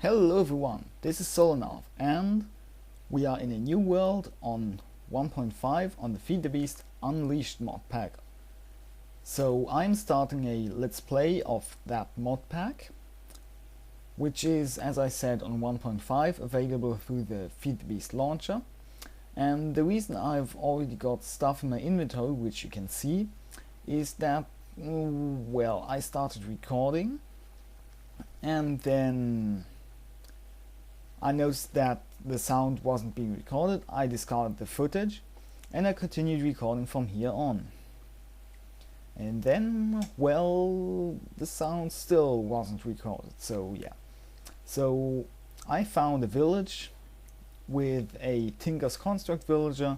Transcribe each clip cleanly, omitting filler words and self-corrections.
Hello everyone, this is Solanav and we are in a new world on 1.5 on the Feed the Beast Unleashed mod pack. So I'm starting a let's play of that mod pack, which is, as I said, on 1.5 available through the Feed the Beast launcher. And the reason I've already got stuff in my inventory, which you can see, is that, well, I started recording and then I noticed that the sound wasn't being recorded. I discarded the footage and I continued recording from here on. And then, well, the sound still wasn't recorded, so yeah. So I found a village with a Tinker's Construct villager,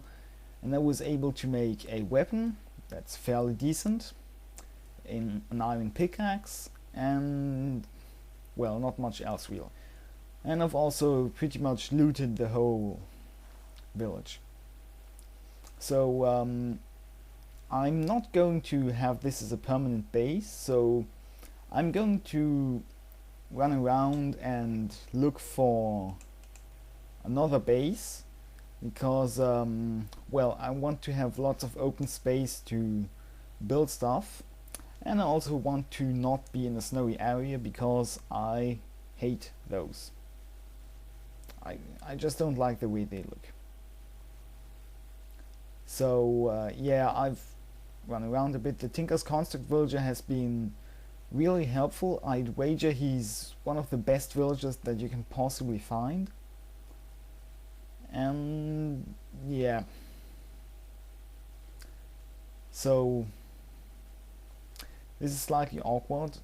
and I was able to make a weapon that's fairly decent, in an iron pickaxe, and well, not much else really. And I've also pretty much looted the whole village. So I'm not going to have this as a permanent base, so I'm going to run around and look for another base, because well, I want to have lots of open space to build stuff, and I also want to not be in a snowy area because I hate those. I just don't like the way they look. So yeah, I've run around a bit. The Tinker's Construct villager has been really helpful. I'd wager he's one of the best villagers that you can possibly find. And yeah, so this is slightly awkward.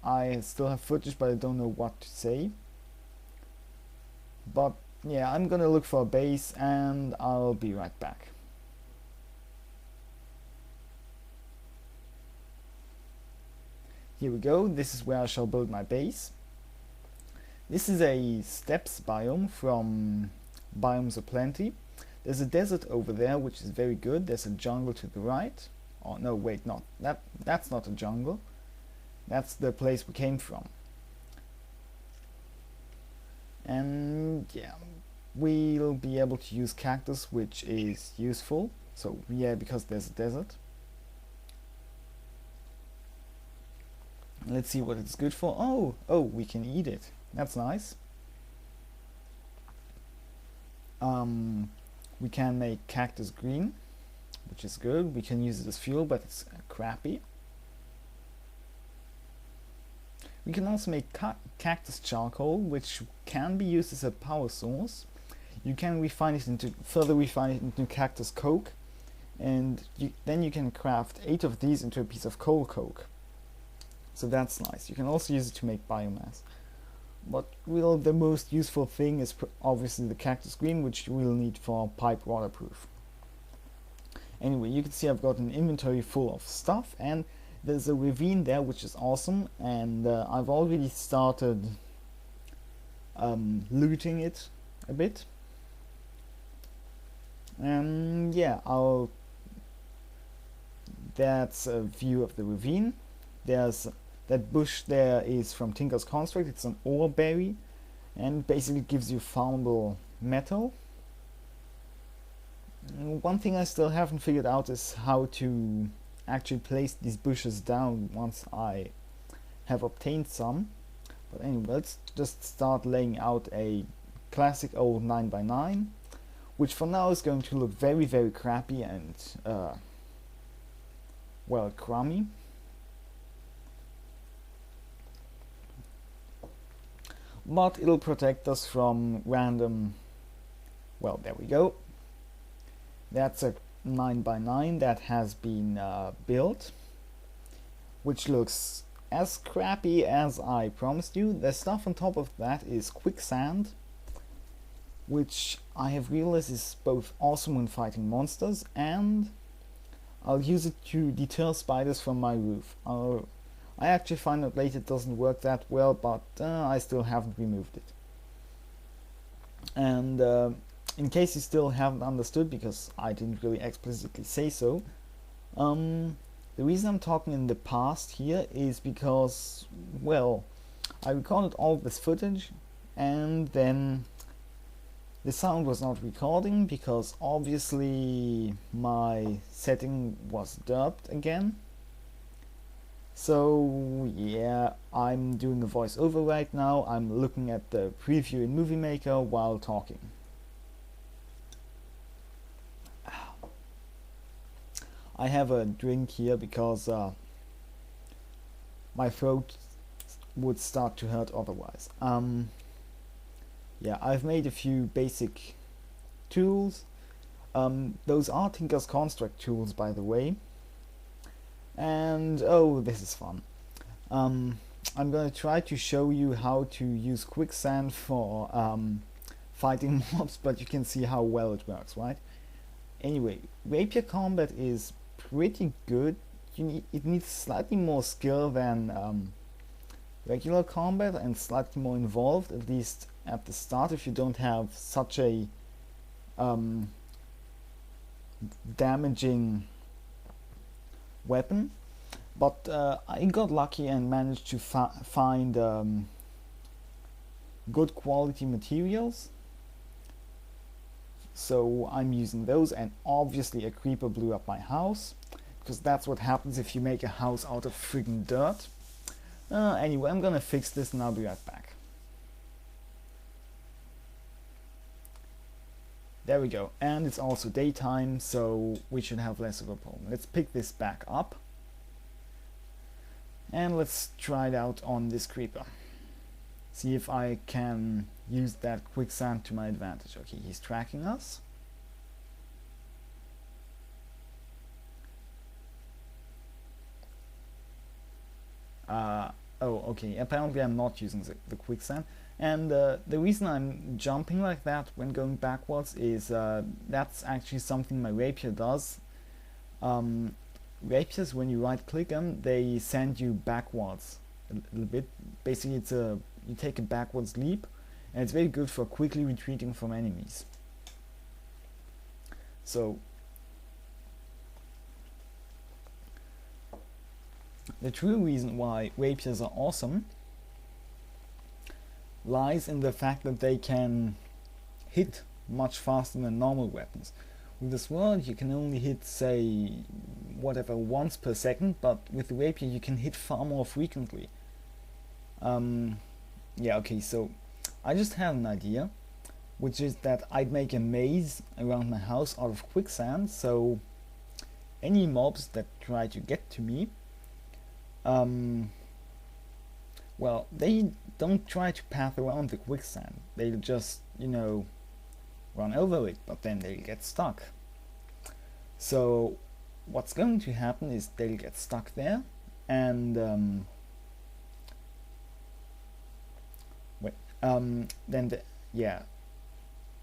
I still have footage, but I don't know what to say. But yeah, I'm gonna look for a base and I'll be right back. Here we go, this is where I shall build my base. This is a steppes biome from Biomes Aplenty. There's a desert over there, which is very good. There's a jungle to the right. Oh no, wait, not that's not a jungle. That's the place we came from. And yeah, we'll be able to use cactus, which is useful. So yeah, because there's a desert. Let's see what it's good for. Oh, we can eat it. That's nice. We can make cactus green, which is good. We can use it as fuel, but it's crappy. We can also make cactus charcoal, which can be used as a power source. You can further refine it into cactus coke, and then you can craft 8 of these into a piece of coal coke. So that's nice. You can also use it to make biomass. But really the most useful thing is obviously the cactus green, which we'll need for pipe waterproof. Anyway, you can see I've got an inventory full of stuff, and there's a ravine there, which is awesome, and I've already started looting it a bit. And yeah, that's a view of the ravine. There's that bush there is from Tinker's Construct. It's an ore berry and basically gives you farmable metal. One thing I still haven't figured out is how to actually place these bushes down once I have obtained some. But anyway, let's just start laying out a classic old 9x9, which for now is going to look very, very crappy and well, crummy. But it'll protect us from random, well, there we go. That's a 9x9 that has been built, which looks as crappy as I promised you. The stuff on top of that is quicksand, which I have realized is both awesome when fighting monsters, and I'll use it to deter spiders from my roof. I actually find out later it doesn't work that well, but I still haven't removed it. And in case you still haven't understood, because I didn't really explicitly say so, the reason I'm talking in the past here is because, well, I recorded all of this footage and then the sound was not recording because obviously my setting was derped again. So yeah, I'm doing a voiceover right now. I'm looking at the preview in Movie Maker while talking. I have a drink here because my throat would start to hurt otherwise. Yeah, I've made a few basic tools. Those are Tinker's Construct tools, by the way. And oh, this is fun. I'm gonna try to show you how to use quicksand for fighting mobs, but you can see how well it works, right? Anyway, rapier combat is pretty good. It needs slightly more skill than regular combat and slightly more involved, at least at the start, if you don't have such a damaging weapon. But I got lucky and managed to find good quality materials, so I'm using those, and obviously a creeper blew up my house, because that's what happens if you make a house out of friggin' dirt. Anyway, I'm gonna fix this and I'll be right back. There we go, and it's also daytime, so we should have less of a problem. Let's pick this back up, and let's try it out on this creeper. See if I can use that quicksand to my advantage. Okay, he's tracking us. Oh, okay, apparently I'm not using the quicksand. And the reason I'm jumping like that when going backwards is that's actually something my rapier does. Rapiers, when you right click them, they send you backwards a little bit. Basically, you take a backwards leap, and it's very good for quickly retreating from enemies. So the true reason why rapiers are awesome lies in the fact that they can hit much faster than normal weapons. With the sword you can only hit, say, whatever, once per second, but with the rapier you can hit far more frequently. Yeah, okay, so I just had an idea, which is that I'd make a maze around my house out of quicksand, so any mobs that try to get to me, well, they don't try to path around the quicksand. They'll just, you know, run over it, but then they'll get stuck. So what's going to happen is they'll get stuck there, and then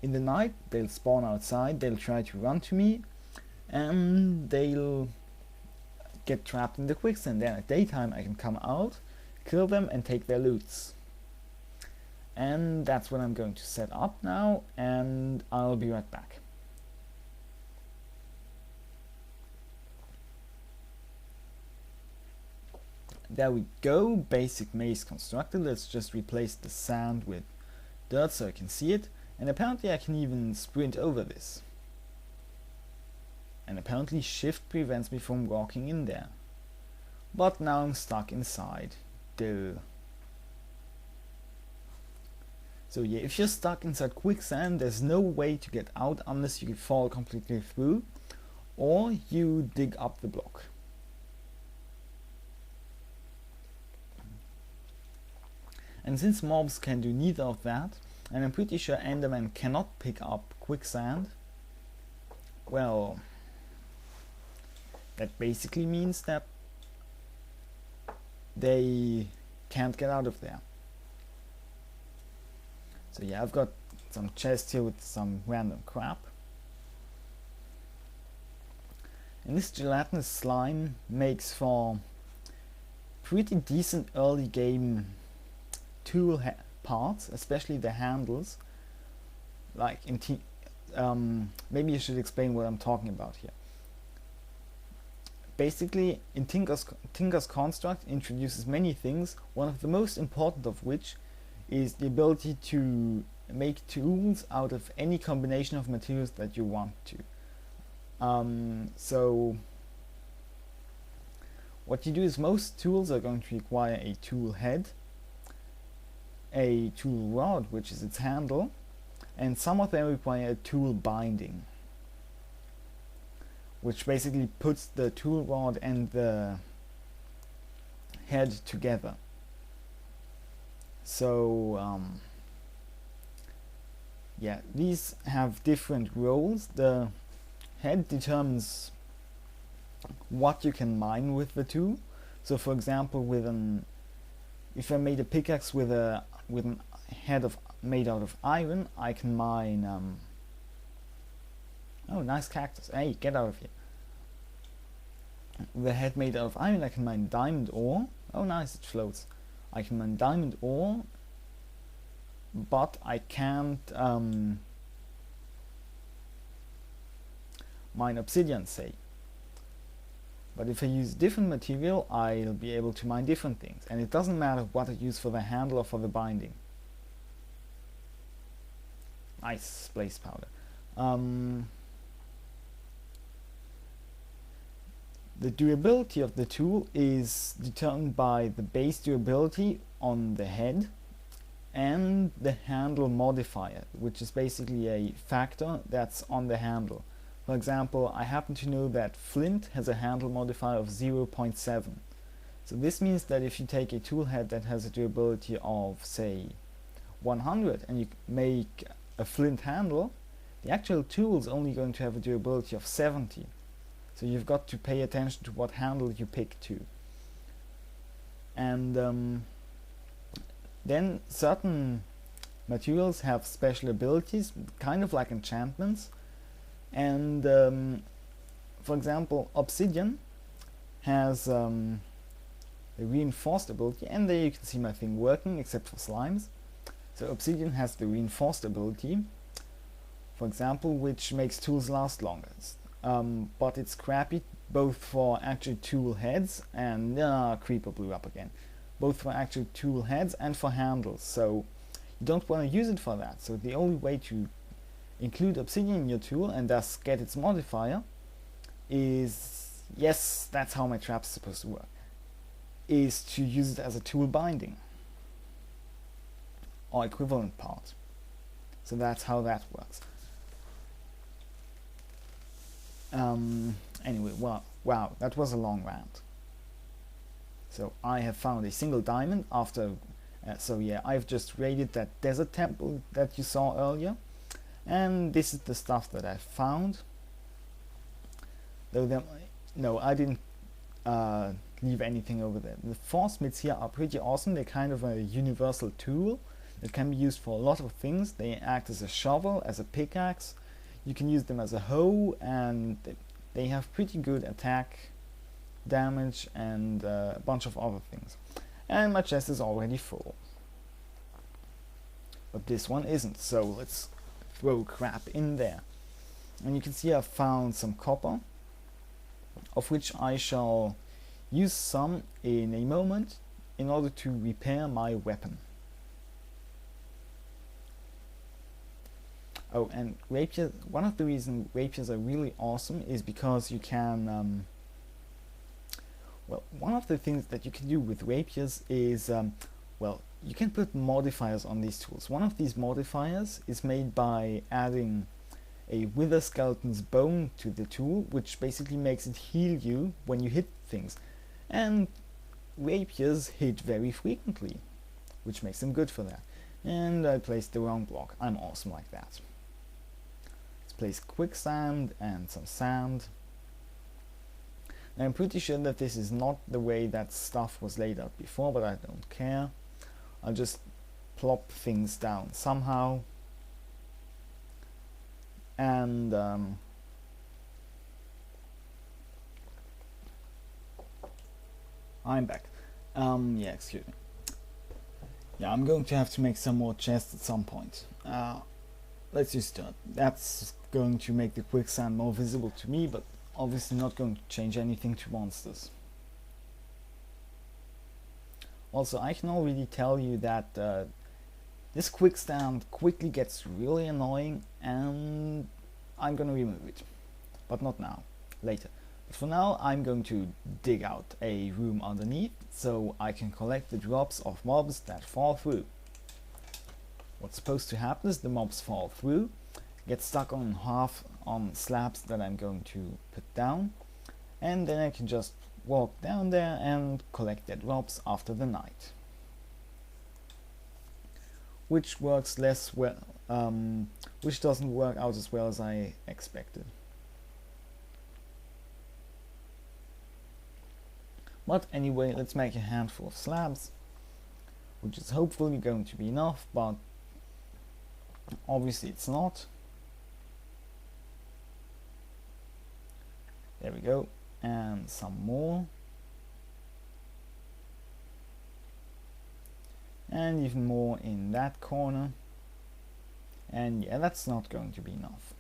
in the night they'll spawn outside, they'll try to run to me, and they'll get trapped in the quicksand. Then at daytime I can come out, kill them, and take their loots. And that's what I'm going to set up now, and I'll be right back. There we go, basic maze constructed. Let's just replace the sand with dirt so I can see it, and apparently I can even sprint over this. And apparently shift prevents me from walking in there. But now I'm stuck inside. Duh. So yeah, if you're stuck inside quicksand, there's no way to get out unless you fall completely through, or you dig up the block. And since mobs can do neither of that, and I'm pretty sure Endermen cannot pick up quicksand, well, that basically means that they can't get out of there. So yeah, I've got some chests here with some random crap. And this gelatinous slime makes for pretty decent early game tool parts, especially the handles. Like in maybe I should explain what I'm talking about here. Basically, in Tinker's Construct introduces many things, one of the most important of which is the ability to make tools out of any combination of materials that you want to. So what you do is most tools are going to require a tool head, a tool rod, which is its handle, and some of them require a tool binding, which basically puts the tool rod and the head together. So yeah, these have different roles. The head determines what you can mine with the tool. So for example, if I made a pickaxe with an head made out of iron, I can mine oh, nice cactus. Hey, get out of here. The head made out of iron, I can mine diamond ore. Oh nice, it floats. I can mine diamond ore, but I can't mine obsidian, say. But if I use different material, I'll be able to mine different things, and it doesn't matter what I use for the handle or for the binding. Nice blaze powder. The durability of the tool is determined by the base durability on the head and the handle modifier, which is basically a factor that's on the handle. For example, I happen to know that flint has a handle modifier of 0.7. So this means that if you take a tool head that has a durability of, say, 100 and you make a flint handle, the actual tool is only going to have a durability of 70. So you've got to pay attention to what handle you pick too. And then certain materials have special abilities, kind of like enchantments. And for example, obsidian has a reinforced ability, and there you can see my thing working except for slimes. So obsidian has the reinforced ability, for example, which makes tools last longer. But it's crappy both for actual tool heads and creeper blew up again. Both for actual tool heads and for handles. So you don't want to use it for that. So the only way to include obsidian in your tool and thus get its modifier is, yes, that's how my trap's supposed to work, is to use it as a tool binding or equivalent part. So that's how that works. Anyway, well, wow, that was a long rant. So I have found a single diamond after, so yeah, I've just raided that desert temple that you saw earlier, and this is the stuff that I found. Though no, I didn't leave anything over there. The 4 smiths here are pretty awesome. They're kind of a universal tool that can be used for a lot of things. They act as a shovel, as a pickaxe. You can use them as a hoe, and they have pretty good attack, damage, and a bunch of other things. And my chest is already full. But this one isn't, so let's throw crap in there. And you can see I've found some copper, of which I shall use some in a moment in order to repair my weapon. Oh, and rapier, one of the reasons rapiers are really awesome is because you can, well, one of the things that you can do with rapiers is, well, you can put modifiers on these tools. One of these modifiers is made by adding a wither skeleton's bone to the tool, which basically makes it heal you when you hit things. And rapiers hit very frequently, which makes them good for that. And I placed the wrong block. I'm awesome like that. Place quicksand and some sand. Now, I'm pretty sure that this is not the way that stuff was laid out before, but I don't care. I'll just plop things down somehow. And I'm back. Yeah, excuse me. Yeah, I'm going to have to make some more chests at some point. Let's just start. That's going to make the quicksand more visible to me, but obviously not going to change anything to monsters. Also, I can already tell you that This quicksand quickly gets really annoying and I'm gonna remove it, but not now, later. But for now I'm going to dig out a room underneath so I can collect the drops of mobs that fall through. What's supposed to happen is the mobs fall through, get stuck on slabs that I'm going to put down, and then I can just walk down there and collect their drops after the night. Which works less well, which doesn't work out as well as I expected. But anyway, let's make a handful of slabs, which is hopefully going to be enough, but obviously it's not. There we go, and some more. And even more in that corner. And yeah, that's not going to be enough.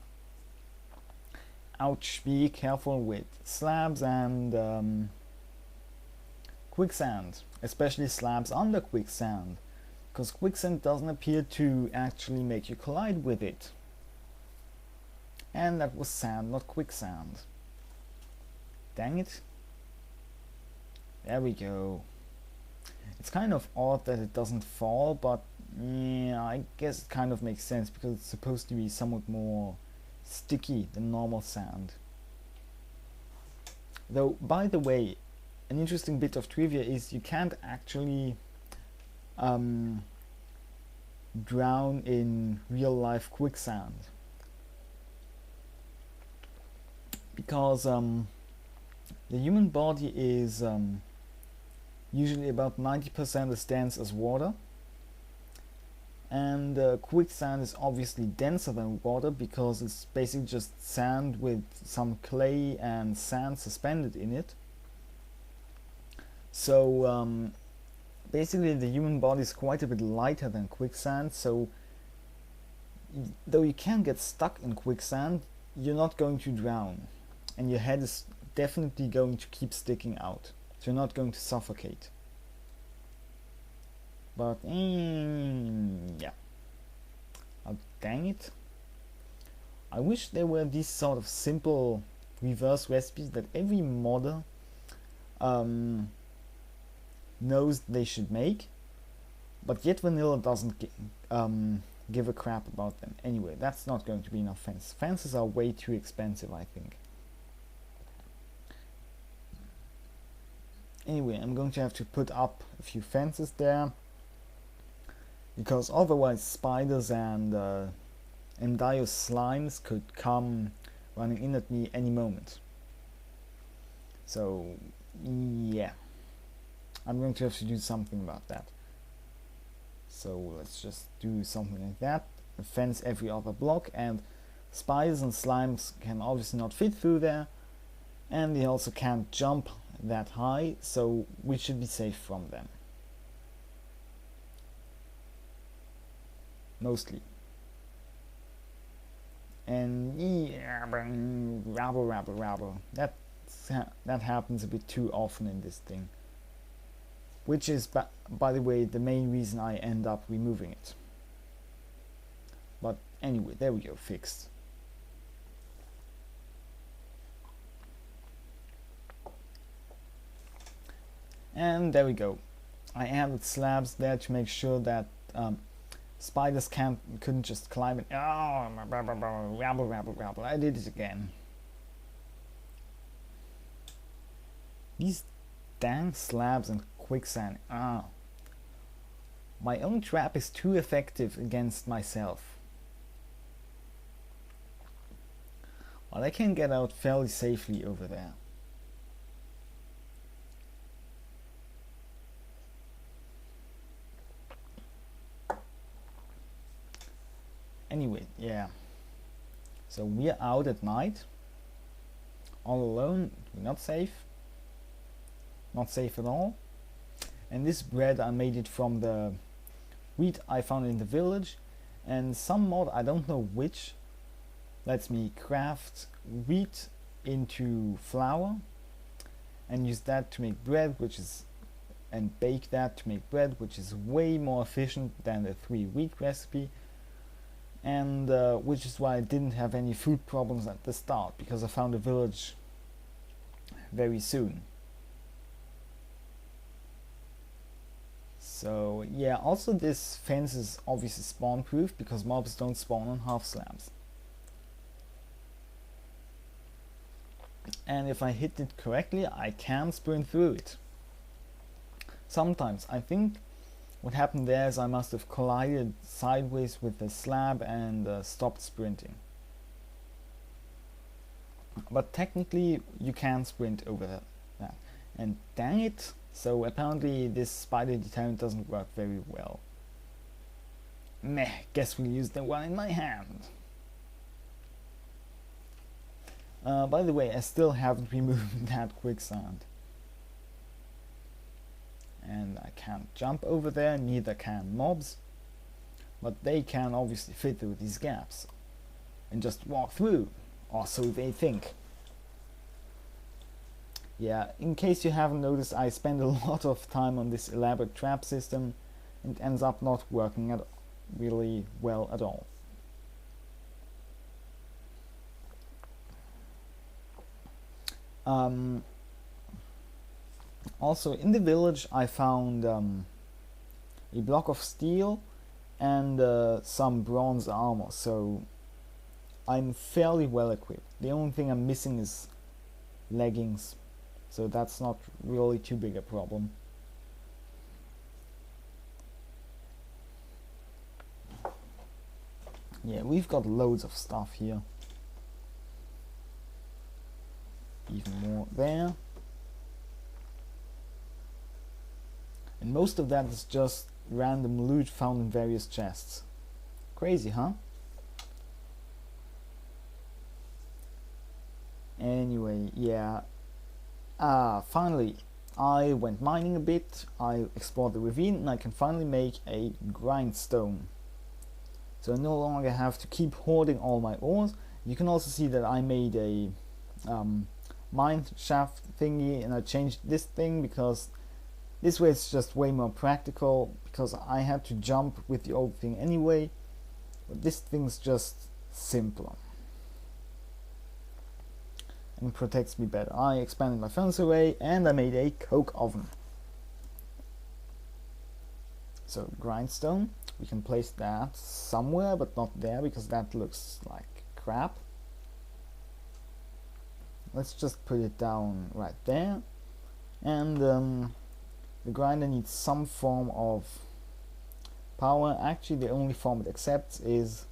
Ouch, be careful with slabs and quicksand, especially slabs under quicksand, because quicksand doesn't appear to actually make you collide with it. And that was sand, not quicksand. Dang it. There we go. It's kind of odd that it doesn't fall, but yeah, I guess it kind of makes sense because it's supposed to be somewhat more sticky than normal sand. Though, by the way, an interesting bit of trivia is you can't actually drown in real life quicksand, because the human body is usually about 90% as dense as water, and quicksand is obviously denser than water because it's basically just sand with some clay and sand suspended in it. So basically the human body is quite a bit lighter than quicksand, so though you can get stuck in quicksand, you're not going to drown, and your head is definitely going to keep sticking out. So you're not going to suffocate. But yeah. Oh, dang it. I wish there were these sort of simple reverse recipes that every modder knows they should make, but yet vanilla doesn't give a crap about them. Anyway, that's not going to be enough fences. Fences are way too expensive, I think. Anyway, I'm going to have to put up a few fences there, because otherwise spiders and dire slimes could come running in at me any moment. So yeah, I'm going to have to do something about that. So let's just do something like that, a fence every other block, and spiders and slimes can obviously not fit through there, and they also can't jump that high, so we should be safe from them. Mostly. And yeah, rabble. That happens a bit too often in this thing. Which is, by the way, the main reason I end up removing it. But anyway, there we go, fixed. And there we go. I added slabs there to make sure that spiders couldn't just climb it. Oh, rabble. I did it again. These dang slabs and quicksand. My own trap is too effective against myself. Well, I can get out fairly safely over there. Anyway, yeah. So we're out at night, all alone. We're not safe. Not safe at all. And this bread, I made it from the wheat I found in the village, and some mod, I don't know which, lets me craft wheat into flour and use that to make bread, which is and bake that to make bread, which is way more efficient than the 3-week recipe, and which is why I didn't have any food problems at the start, because I found a village very soon. So yeah, also this fence is obviously spawn proof because mobs don't spawn on half slabs. And if I hit it correctly, I can sprint through it. Sometimes I think what happened there is I must have collided sideways with the slab and stopped sprinting. But technically you can sprint over that. And dang it, so apparently this spider deterrent doesn't work very well. Meh, guess we'll use the one in my hand. By the way, I still haven't removed that quicksand. And I can't jump over there, neither can mobs. But they can obviously fit through these gaps and just walk through, or so they think. Yeah, in case you haven't noticed, I spend a lot of time on this elaborate trap system and it ends up not working really well at all. Also in the village I found a block of steel and some bronze armor, so I'm fairly well equipped. The only thing I'm missing is leggings, so that's not really too big a problem. Yeah, we've got loads of stuff here. Even more there. And most of that is just random loot found in various chests. Crazy, huh? Anyway, yeah. Finally, I went mining a bit, I explored the ravine, and I can finally make a grindstone. So I no longer have to keep hoarding all my ores. You can also see that I made a mine shaft thingy, and I changed this thing because this way it's just way more practical, because I had to jump with the old thing anyway, but this thing's just simpler and protects me better. I expanded my furnace array and I made a coke oven. So grindstone, we can place that somewhere but not there because that looks like crap. Let's just put it down right there. And the grinder needs some form of power. Actually the only form it accepts is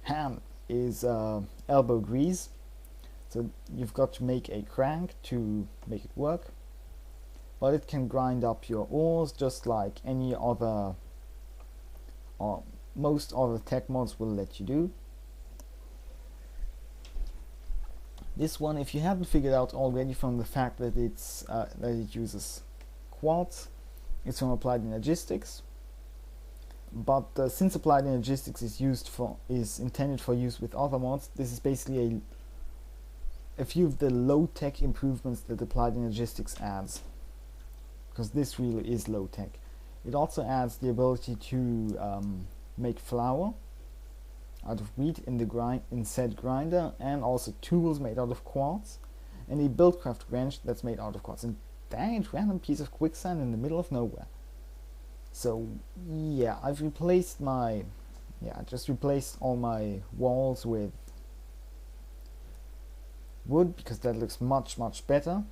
elbow grease. So you've got to make a crank to make it work, but it can grind up your ores just like any other, or most other tech mods will let you do. This one, if you haven't figured out already from the fact that it's that it uses quartz, it's from Applied Energistics. But since Applied Energistics is intended for use with other mods, this is basically a few of the low-tech improvements that Applied Energistics adds, because this really is low-tech. It also adds the ability to make flour out of wheat in said grinder, and also tools made out of quartz, and a buildcraft wrench that's made out of quartz. And dang it, random piece of quicksand in the middle of nowhere. So yeah, I've replaced my, just replaced all my walls with wood because that looks much better.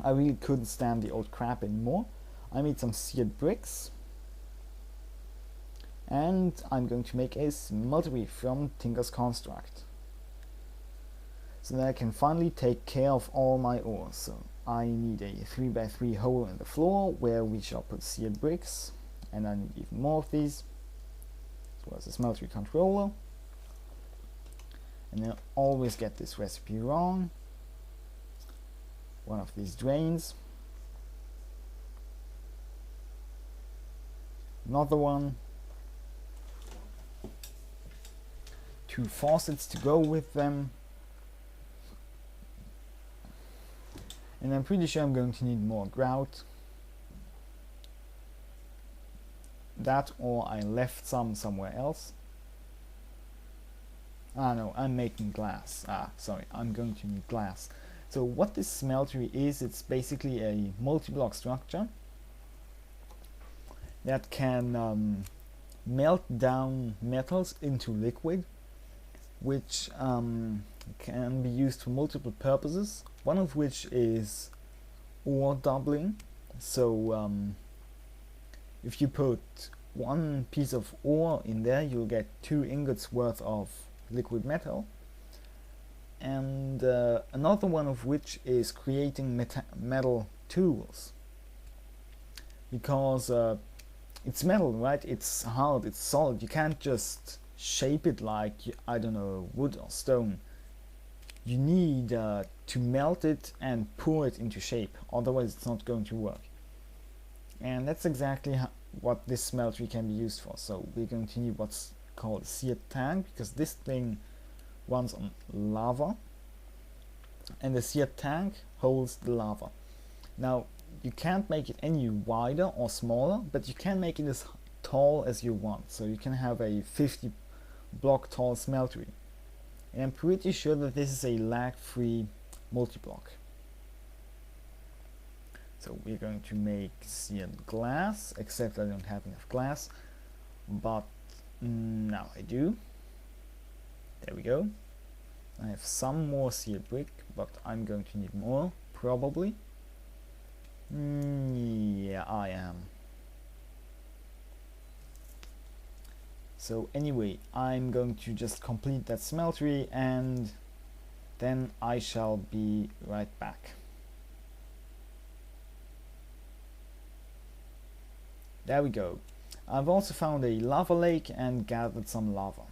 I really couldn't stand the old crap anymore. I made some seared bricks, and I'm going to make a smeltery from Tinker's Construct, so that I can finally take care of all my ores. So I need a 3x3 hole in the floor where we shall put seared bricks, and I need even more of these, as well as a smeltery controller. And I always get this recipe wrong. One of these drains, another one, 2 faucets to go with them, and I'm pretty sure I'm going to need more grout. that, or I left some somewhere else. Ah no, I'm making glass. Sorry, I'm going to need glass. So what this smeltery is, it's basically a multi-block structure that can melt down metals into liquid, which can be used for multiple purposes, one of which is ore doubling. So if you put one piece of ore in there, you'll get 2 ingots worth of liquid metal, and another one of which is creating metal tools, because it's metal, right? It's hard, it's solid. You can't just shape it like, I don't know, wood or stone. You need to melt it and pour it into shape, otherwise it's not going to work. And that's exactly what this smeltery can be used for. So we're going to need what's called a seared tank, because this thing runs on lava, and the seared tank holds the lava. Now you can't make it any wider or smaller, but you can make it as tall as you want. So you can have a 50 block tall smeltery, and I'm pretty sure that this is a lag-free multi-block. So we're going to make seared glass, except I don't have enough glass, but now I do. There we go. I have some more seared brick, but I'm going to need more, probably. Yeah, I am. So anyway, I'm going to just complete that smeltery, and then I shall be right back. There we go. I've also found a lava lake and gathered some lava,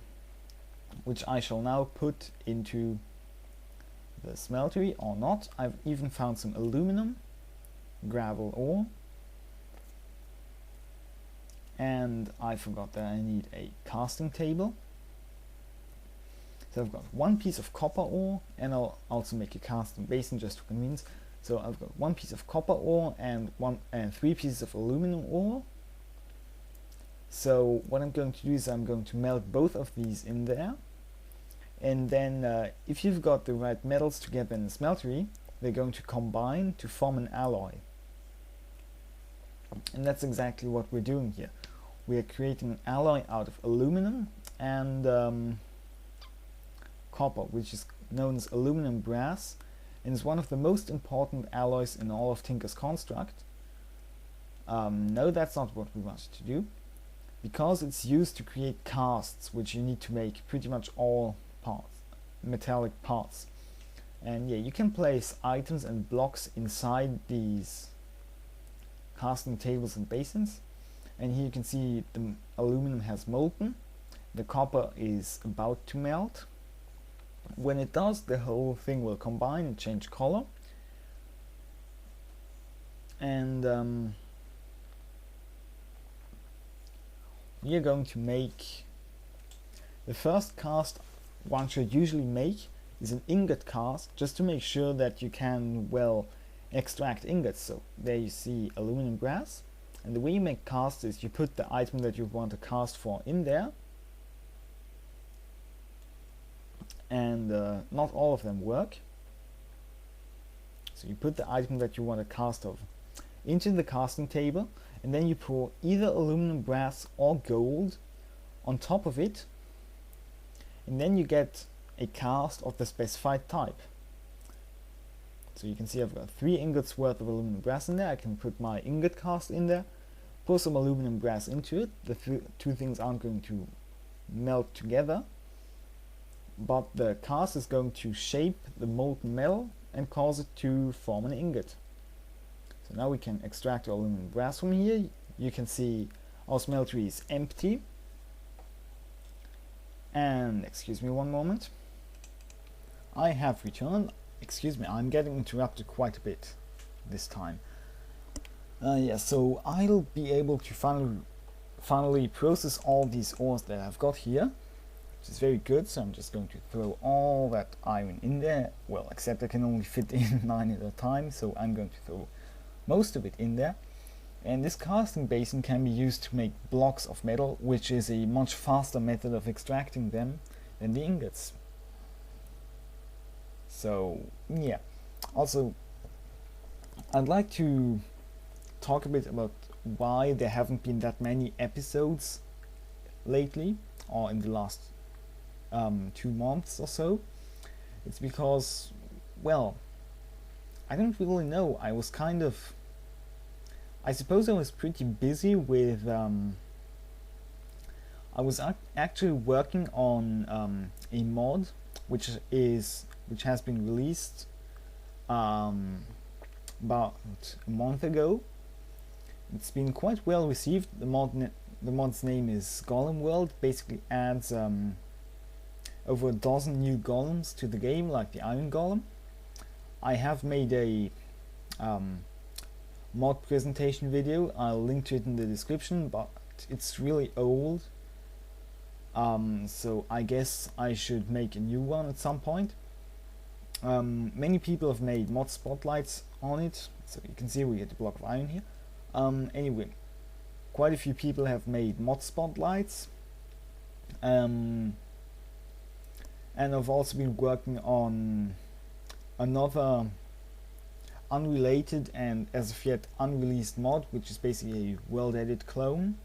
which I shall now put into the smeltery, or not. I've even found some aluminum, gravel ore, and I forgot that I need a casting table. So I've got one piece of copper ore, and I'll also make a casting basin just for convenience. So I've got one piece of copper ore and 3 pieces of aluminum ore. So what I'm going to do is I'm going to melt both of these in there, and then if you've got the right metals together in the smeltery, they're going to combine to form an alloy. And that's exactly what we're doing here. We are creating an alloy out of aluminum and copper, which is known as aluminum brass, and is one of the most important alloys in all of Tinker's construct. No, that's not what we wanted to do, because it's used to create casts, which you need to make pretty much all parts, metallic parts. And yeah, you can place items and blocks inside these casting tables and basins, and here you can see the aluminum has molten, the copper is about to melt. When it does, the whole thing will combine and change color, and we are going to make the first cast one should usually make is an ingot cast, just to make sure that you can well extract ingots. So there you see aluminum brass, and the way you make casts is you put the item that you want to cast for in there, and not all of them work. So you put the item that you want to cast of into the casting table, and then you pour either aluminum brass or gold on top of it, and then you get a cast of the specified type. So you can see I've got 3 ingots worth of aluminum brass in there. I can put my ingot cast in there, pour some aluminum brass into it. The two things aren't going to melt together, but the cast is going to shape the molten metal and cause it to form an ingot. So now we can extract aluminum brass from here. You can see our smeltery is empty. And excuse me one moment. I have returned. Excuse me, I'm getting interrupted quite a bit this time. Yeah, so I'll be able to finally process all these ores that I've got here, which is very good. So I'm just going to throw all that iron in there. Well, except I can only fit in 9 at a time, so I'm going to throw most of it in there. and this casting basin can be used to make blocks of metal, which is a much faster method of extracting them than the ingots. So yeah, also I'd like to talk a bit about why there haven't been that many episodes lately, or in the last 2 months or so. It's because, well, I don't really know. I suppose I was pretty busy with I was actually working on a mod which has been released about a month ago. It's been quite well received. The mod's name is Golem World. Basically adds over a dozen new golems to the game, like the Iron Golem. I have made a mod presentation video. I'll link to it in the description, but it's really old, so I guess I should make a new one at some point. Many people have made mod spotlights on it, so you can see we get a block of iron here. Anyway, quite a few people have made mod spotlights, and I've also been working on another unrelated and as of yet unreleased mod, which is basically a world edit clone.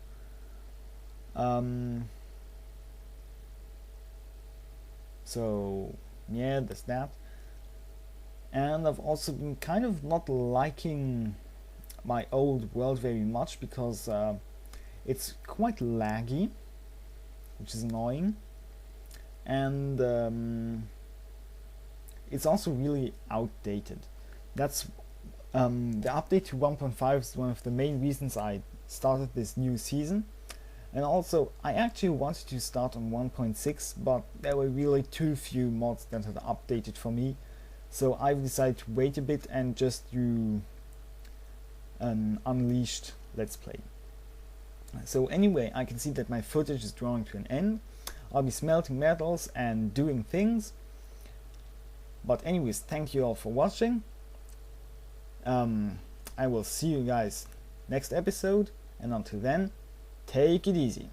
So yeah, there's that. And I've also been kind of not liking my old world very much because it's quite laggy, which is annoying, and it's also really outdated. That's the update to 1.5 is one of the main reasons I started this new season. And also I actually wanted to start on 1.6, but there were really too few mods that had updated for me, so I've decided to wait a bit and just do an unleashed let's play. So anyway, I can see that my footage is drawing to an end. I'll be smelting metals and doing things. But anyways, thank you all for watching. I will see you guys next episode, and until then, take it easy.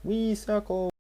We circle.